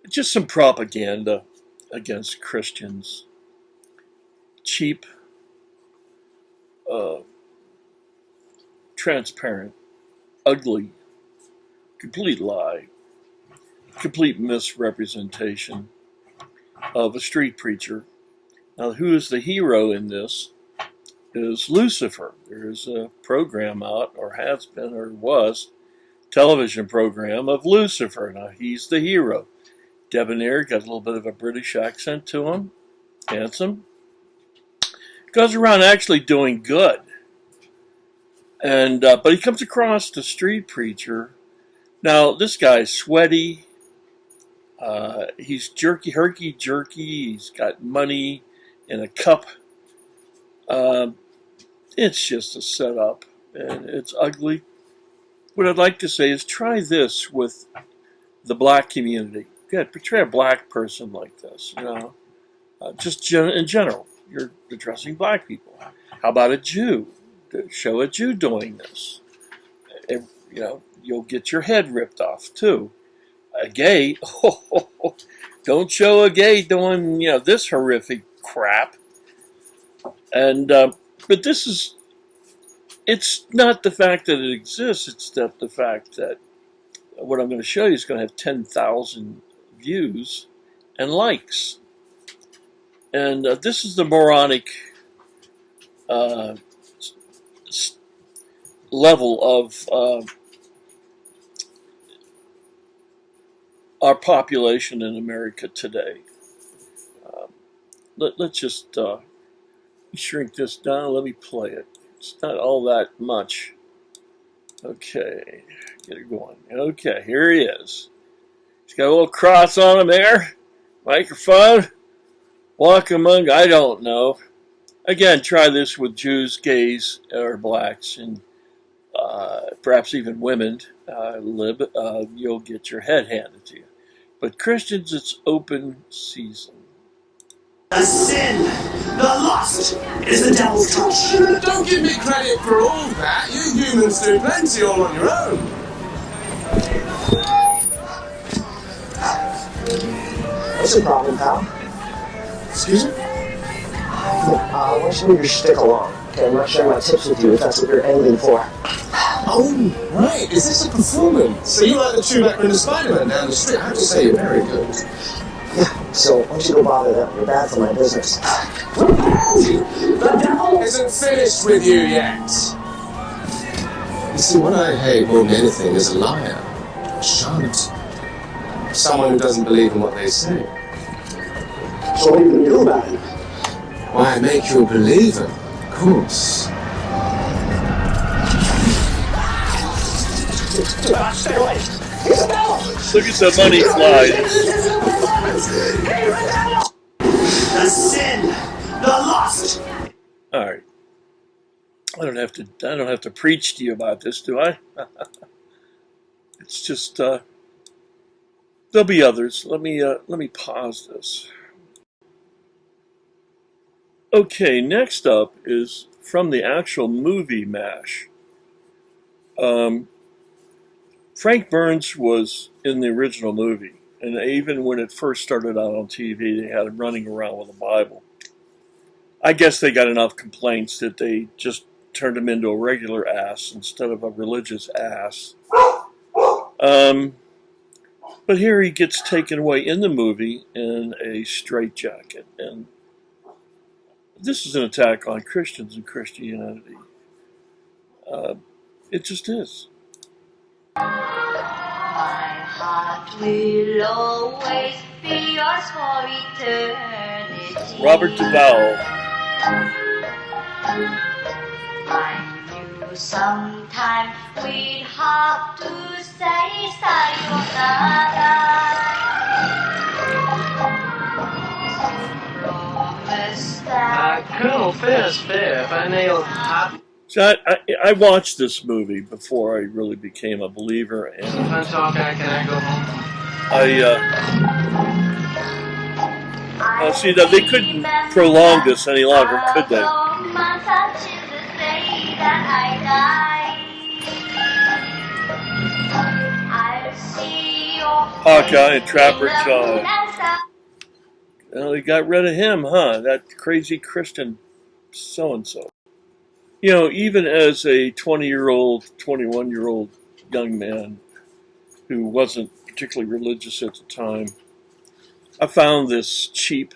just some propaganda against Christians. Cheap, uh, transparent, ugly, complete lie, complete misrepresentation of a street preacher. Now, who is the hero in this is Lucifer. There is a program out, or has been, or was, television program of Lucifer. Now, he's the hero. Debonair, got a little bit of a British accent to him. Handsome. Goes around actually doing good. But he comes across the street preacher. Now, this guy's sweaty. He's herky-jerky. He's got money in a cup. It's just a setup, and it's ugly. What I'd like to say is try this with the black community. Good, portray a black person like this, in general. You're addressing black people. How about a Jew? Show a Jew doing this. You'll get your head ripped off, too. A gay, don't show a gay doing, this horrific crap. But it's not the fact that it exists, it's that the fact that what I'm going to show you is going to have 10,000 views and likes. And this is the moronic level of our population in America today. Let's just shrink this down. Let me play it. It's not all that much. Okay, get it going. Okay, here he is. He's got a little cross on him there. Microphone. Walk among, I don't know. Again, try this with Jews, gays, or blacks, and perhaps even women. You'll get your head handed to you. But Christians, it's open season. The sin, the lust, is the devil's touch. Don't give me credit for all that. You humans do plenty all on your own. What's the problem, pal? Excuse me? Look, why don't you move your stick along? Okay, I'm not sharing my tips with you if that's what you're angling for. Oh, right. Is this a performance? So you like the Chewbacca and the Spider-Man down the street? I have to say you're very good. Yeah, so why don't you go bother them? You're bad for my business. The devil isn't finished with you yet. You see, what I hate more than anything is a liar, a charlatan, someone who doesn't believe in what they say. So what are you going to do about it? Why, make you a believer, of course. Stay away! He's a devil! Look at the money fly. The sin, the lust. All right. I don't have to preach to you about this, do I? It's just there'll be others. Let me pause this. Okay, next up is from the actual movie MASH. Frank Burns was in the original movie, and even when it first started out on TV, they had him running around with a Bible. I guess they got enough complaints that they just turned him into a regular ass instead of a religious ass. But here he gets taken away in the movie in a straitjacket, and this is an attack on Christians and Christianity. It just is. My heart will always be yours for eternity. Robert Duvall. I knew sometime we'd have to say sayonara. Promise that Colonel Fair's fair, if only you'll have... So I watched this movie before I really became a believer, and Sometimes talk, can I go home? see that they couldn't prolong this any longer, could they? I'll see your Hawkeye and Trapper John. Well, he got rid of him, huh? That crazy Christian so-and-so. You know, even as a 20-year-old, 21-year-old young man who wasn't particularly religious at the time, I found this cheap.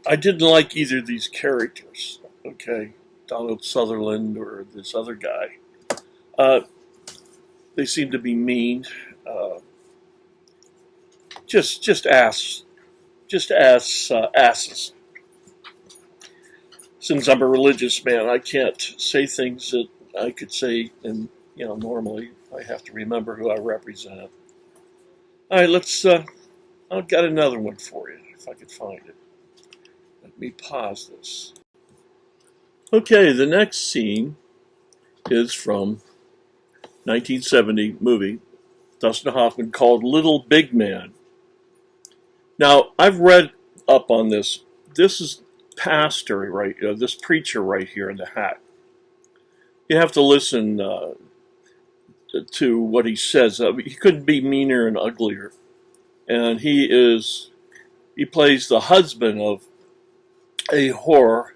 I didn't like either of these characters, okay? Donald Sutherland or this other guy. They seem to be mean. Just asses. Asses. Since I'm a religious man, I can't say things that I could say, and normally I have to remember who I represent. All right, let's. I've got another one for you if I could find it. Let me pause this. Okay, the next scene is from 1970 movie, Dustin Hoffman, called Little Big Man. Now, I've read up on this. This is pastor, right? This preacher right here in the hat. You have to listen to what he says. He couldn't be meaner and uglier. And he plays the husband of a whore,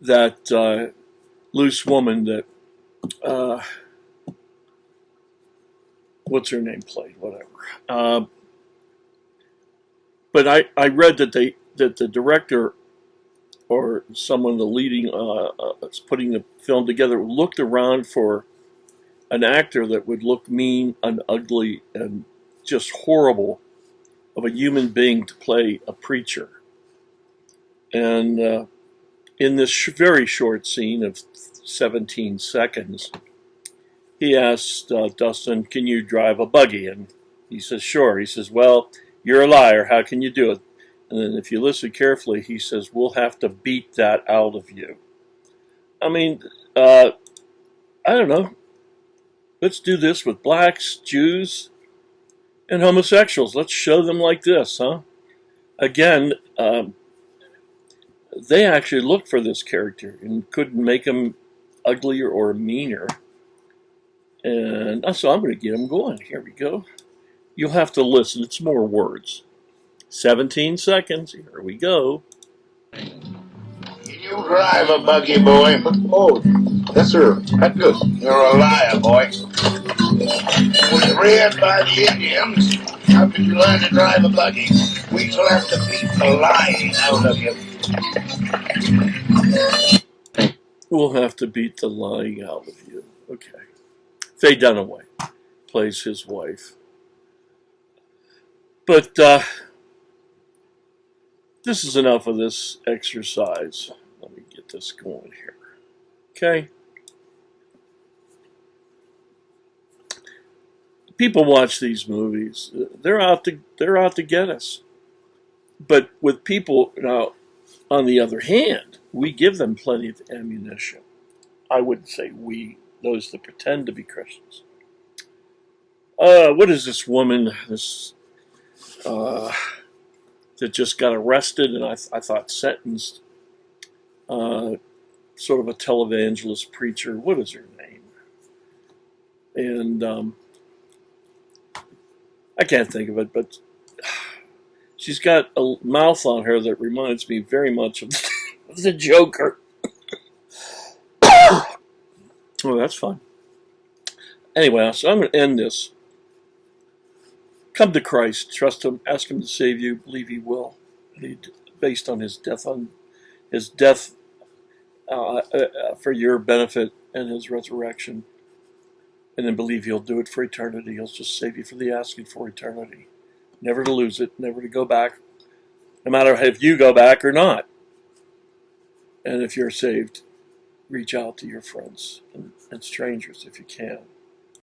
that loose woman that, what's her name played, whatever. But I read that the director or someone the leading putting the film together looked around for an actor that would look mean and ugly and just horrible of a human being to play a preacher. And in this very short scene of 17 seconds, he asked Dustin, "Can you drive a buggy?" And he says, "Sure." He says, "Well, you're a liar. How can you do it?" And then if you listen carefully, he says, "We'll have to beat that out of you." I mean, I don't know. Let's do this with blacks, Jews, and homosexuals. Let's show them like this, huh? Again, they actually looked for this character and couldn't make him uglier or meaner. And so I'm going to get him going. Here we go. You'll have to listen. It's more words. 17 seconds. Here we go. Can you drive a buggy, boy? Oh, yes, sir. That's good. You're a liar, boy. Was reared by the Indians. How could you learn to drive a buggy? We shall have to beat the lying out of you. We'll have to beat the lying out of you. Okay. Faye Dunaway plays his wife. But this is enough of this exercise. Let me get this going here. Okay. People watch these movies. They're out to get us. But with people now, on the other hand, we give them plenty of ammunition. I wouldn't say we, those that pretend to be Christians. What is this woman? This that just got arrested and I thought sentenced. Sort of a televangelist preacher. What is her name? And I can't think of it, but she's got a mouth on her that reminds me very much of the Joker. Oh, that's fun. Anyway, so I'm going to end this. Come to Christ, trust Him, ask Him to save you, believe He will, based on His death for your benefit and His resurrection, and then believe He'll do it for eternity. He'll just save you for the asking for eternity, never to lose it, never to go back, no matter if you go back or not. And if you're saved, reach out to your friends and strangers if you can.